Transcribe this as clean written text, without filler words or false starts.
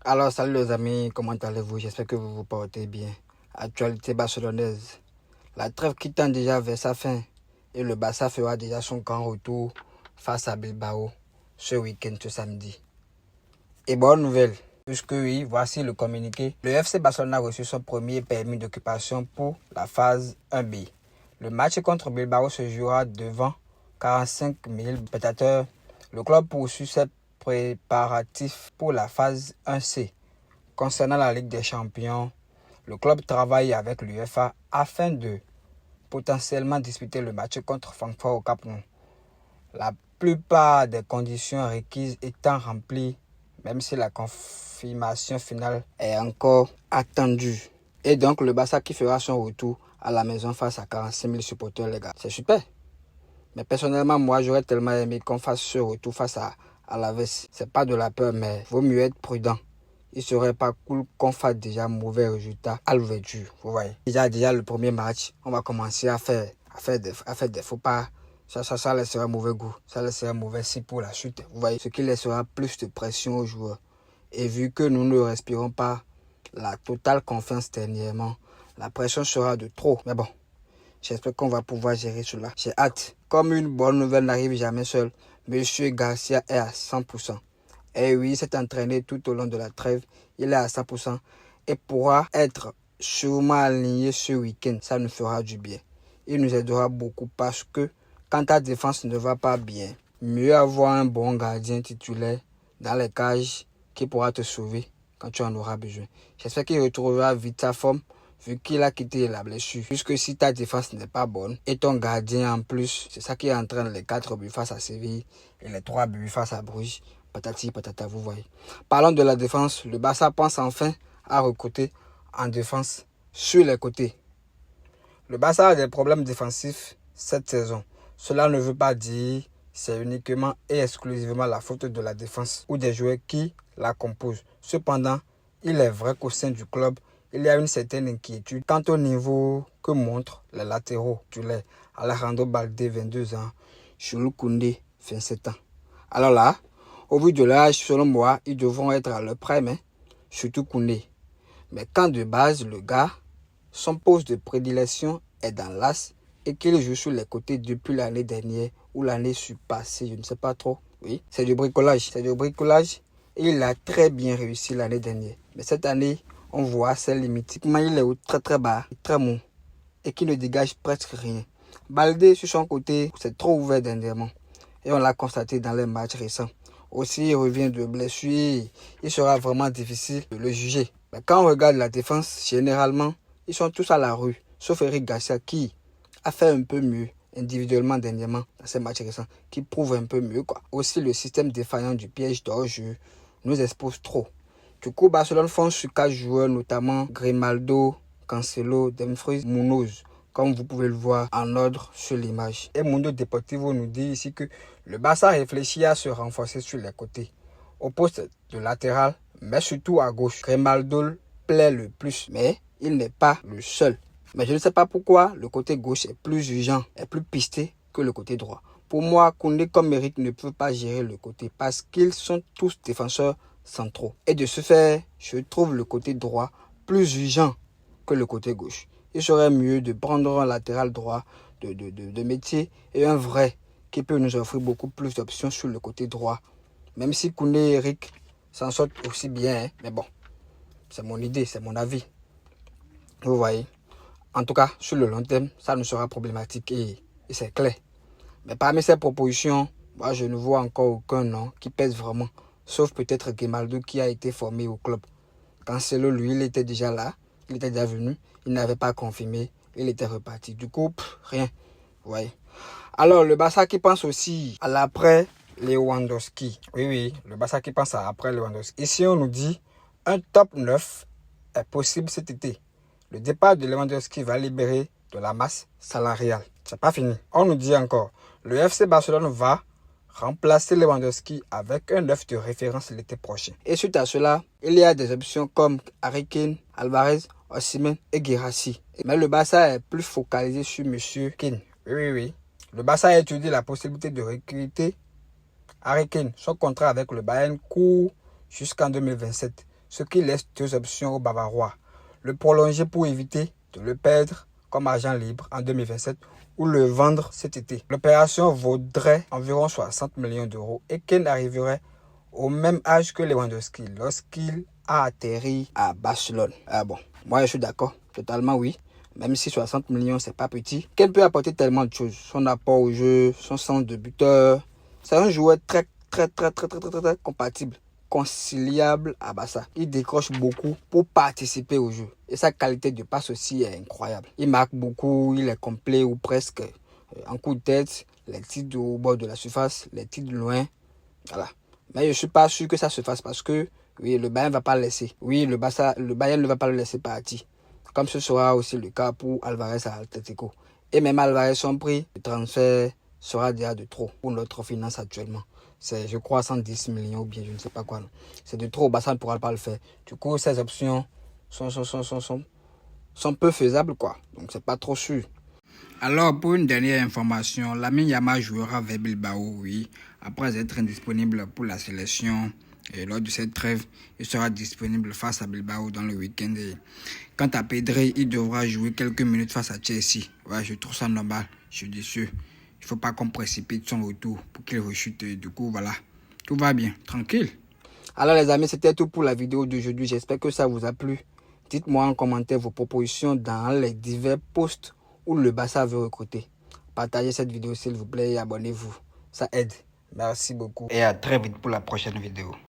Alors, salut les amis, comment allez-vous? J'espère que vous vous portez bien. Actualité barcelonaise. La trêve qui tend déjà vers sa fin et le Barça fera déjà son grand retour face à Bilbao ce week-end, ce samedi. Et bonne nouvelle, puisque oui, voici le communiqué. Le FC Barcelone a reçu son premier permis d'occupation pour la phase 1B. Le match contre Bilbao se jouera devant 45 000 spectateurs. Le club poursuit ses préparatifs pour la phase 1C. Concernant la Ligue des Champions, le club travaille avec l'UEFA afin de potentiellement disputer le match contre Francfort au Camp Nou. La plupart des conditions requises étant remplies, même si la confirmation finale est encore attendue. Et donc le Barça qui fera son retour à la maison face à 45 000 supporters, les gars. C'est super. Mais personnellement, moi, j'aurais tellement aimé qu'on fasse ce retour face à l'Aves. C'est pas de la peur, mais il vaut mieux être prudent. Il serait pas cool qu'on fasse déjà mauvais résultats à l'ouverture. Vous voyez. Déjà le premier match, on va commencer à faire des faux pas. Ça laissera mauvais goût. Ça laissera mauvais signe pour la suite. Vous voyez. Ce qui laissera plus de pression aux joueurs. Et vu que nous ne respirons pas la totale confiance dernièrement, la pression sera de trop. Mais bon, j'espère qu'on va pouvoir gérer cela. J'ai hâte. Comme une bonne nouvelle n'arrive jamais seule, Monsieur Garcia est à 100%. Et oui, il s'est entraîné tout au long de la trêve. Il est à 100% et pourra être sûrement aligné ce week-end. Ça nous fera du bien. Il nous aidera beaucoup parce que quand ta défense ne va pas bien, mieux avoir un bon gardien titulaire dans les cages qui pourra te sauver quand tu en auras besoin. J'espère qu'il retrouvera vite sa forme vu qu'il a quitté la blessure. Puisque si ta défense n'est pas bonne et ton gardien en plus, c'est ça qui entraîne les 4 buts face à Séville et les 3 buts face à Bruges. Patati patata, vous voyez. Parlons de la défense. Le Barça pense enfin à recruter en défense sur les côtés. Le Barça a des problèmes défensifs cette saison. Cela ne veut pas dire que c'est uniquement et exclusivement la faute de la défense ou des joueurs qui la composent. Cependant, il est vrai qu'au sein du club, il y a une certaine inquiétude quant au niveau que montrent les latéraux titulaires. Alejandro Balde, 22 ans, Jules Koundé, 27 ans. Alors là, au vu de l'âge, selon moi, ils devront être à leur prime, surtout Koundé. Mais quand de base, le gars, son poste de prédilection est dans l'axe et qu'il joue sur les côtés depuis l'année dernière ou l'année surpassée, je ne sais pas trop. Oui, c'est du bricolage. C'est du bricolage et il a très bien réussi l'année dernière. Mais cette année, on voit ses limites. Il est très très bas, très mou et qui ne dégage presque rien. Baldé, sur son côté, c'est trop ouvert dernièrement. Et on l'a constaté dans les matchs récents. Aussi, il revient de blessure. Il sera vraiment difficile de le juger. Mais quand on regarde la défense, généralement, ils sont tous à la rue. Sauf Eric Garcia qui a fait un peu mieux individuellement dernièrement dans ces matchs récents. Qui prouve un peu mieux, quoi. Aussi, le système défaillant du piège d'hors-jeu nous expose trop. Du coup, Barcelone fonce sur 4 joueurs, notamment Grimaldo, Cancelo, Dumfries, Munoz, comme vous pouvez le voir en ordre sur l'image. Et Mundo Deportivo nous dit ici que le Barça réfléchit à se renforcer sur les côtés, au poste de latéral, mais surtout à gauche. Grimaldo plaît le plus, mais il n'est pas le seul. Mais je ne sais pas pourquoi le côté gauche est plus urgent, est plus pisté que le côté droit. Pour moi, Koundé comme Eric ne peut pas gérer le côté parce qu'ils sont tous défenseurs centraux. Et de ce fait, je trouve le côté droit plus urgent que le côté gauche. Il serait mieux de prendre un latéral droit de métier et un vrai qui peut nous offrir beaucoup plus d'options sur le côté droit. Même si Koundé et Eric s'en sortent aussi bien, mais bon, c'est mon idée, c'est mon avis. Vous voyez. En tout cas, sur le long terme, ça ne sera problématique et c'est clair. Mais parmi ces propositions, moi je ne vois encore aucun nom qui pèse vraiment. Sauf peut-être Grimaldo qui a été formé au club. Cancelo, lui, il était déjà là. Il était déjà venu. Il n'avait pas confirmé. Il était reparti. Du coup, rien. Ouais. Alors, le Barça qui pense aussi à l'après Lewandowski. Oui, le Barça qui pense à après Lewandowski. Ici, on nous dit un top 9 est possible cet été. Le départ de Lewandowski va libérer de la masse salariale. C'est pas fini. On nous dit encore, le FC Barcelone va remplacer Lewandowski avec un 9 de référence l'été prochain. Et suite à cela, il y a des options comme Harry Kane, Alvarez, Osimhen et Guirassy. Mais le Barça est plus focalisé sur Monsieur Kane. Oui. Le Barça a étudié la possibilité de recruter Harry Kane. Son contrat avec le Bayern court jusqu'en 2027. ce qui laisse deux options aux Bavarois. Le prolonger pour éviter de le perdre comme agent libre en 2027 ou le vendre cet été. L'opération vaudrait environ 60 millions d'euros et Kane arriverait au même âge que Lewandowski lorsqu'il a atterri à Barcelone. Ah bon, moi je suis d'accord, totalement oui. Même si 60 millions, c'est pas petit. Kane peut apporter tellement de choses. Son apport au jeu, son sens de buteur. C'est un joueur très compatible, conciliable à Barça. Il décroche beaucoup pour participer au jeu. Et sa qualité de passe aussi est incroyable. Il marque beaucoup, il est complet ou presque. En coup de tête, les tirs au bord de la surface, les tirs de loin. Voilà. Mais je ne suis pas sûr que ça se fasse parce que oui, le Bayern ne va pas le laisser. Oui, le Bayern ne va pas le laisser partir. Comme ce sera aussi le cas pour Alvarez à Atletico. Et même Alvarez, son prix de transfert sera déjà de trop pour notre finance actuellement. C'est, je crois, 110 millions ou bien je ne sais pas quoi. C'est de trop, Barça ne pourra pas le faire. Du coup, ces options sont peu faisables, quoi. Donc, c'est pas trop sûr. Alors, pour une dernière information, Lamine Yamal jouera vers Bilbao, oui, après être indisponible pour la sélection. Et lors de cette trêve, il sera disponible face à Bilbao dans le week-end. Et quant à Pedri, il devra jouer quelques minutes face à Chelsea. Ouais, je trouve ça normal, je suis déçu. Il ne faut pas qu'on précipite son retour pour qu'il rechute. Du coup, voilà, tout va bien, tranquille. Alors les amis, c'était tout pour la vidéo d'aujourd'hui. J'espère que ça vous a plu. Dites-moi en commentaire vos propositions dans les divers posts où le Barça veut recruter. Partagez cette vidéo s'il vous plaît et abonnez-vous. Ça aide. Merci beaucoup. Et à très vite pour la prochaine vidéo.